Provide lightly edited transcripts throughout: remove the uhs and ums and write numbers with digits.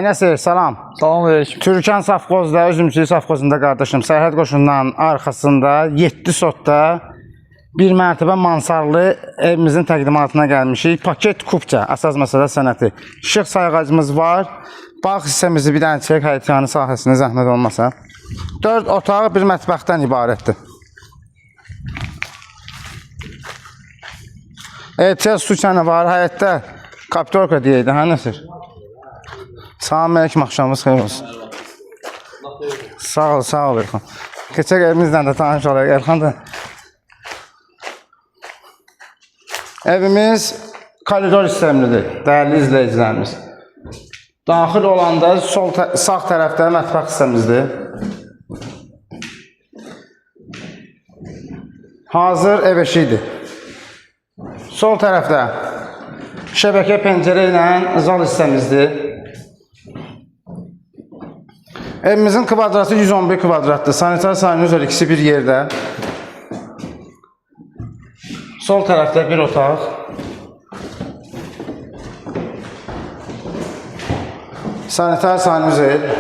Nəsir, salam. Salam aleyküm. Türkan Safxozda, Üzümçülük Safxozunda qardaşım, Sərhəd qoşundan arxasında 7 sotda bir mərtəbə mansarlı evimizin təqdimatına gəlmişik. Paket kupça, əsas məsələ sənəti. İşıq sayğacımız var. Bağ hissəmizi bir dənə çək, həyətyanı sahəsində zəhmət olmasa. 4 otaq, bir mətbəxdən ibarətdir. Etiraz su çəni var, həyətdə kapitorka deyəydi, hə Nəsir? Salam aleyküm, axşamınız xeyir olsun. Sağ ol Elxan. Keçək evimizlə də tanış olaq Elxan da. Evimiz koridor sistemlidir, dəyərli izləyicilərimiz. Daxil olanda sağ tərəfdə mətbəx hissəmizdir. Hazır ev eşiyidir. Sol tərəfdə şəbəkə pəncərə ilə zal hissəmizdir. Evimizin kvadratı 111 kvadratdır. Sanitar sayının üzeri ikisi bir yerdə. Sol tərəfdə bir otaq. Sanitar sayının üzeri.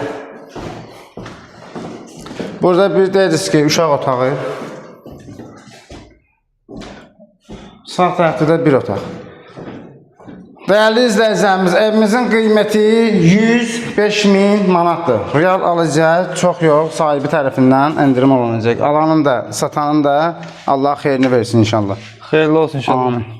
Burada bir deyiriz ki, uşaq otağı. Sağ tərəfdə də bir otaq. Dəyərli izləyicilərimiz, evimizin qiyməti 105.000 manatdır. Real alıcıya çox yox, sahibi tərəfindən endirim olunacaq. Alanın da, satanın da Allah xeyrini versin inşallah. Xeyirli olsun inşallah. Amin.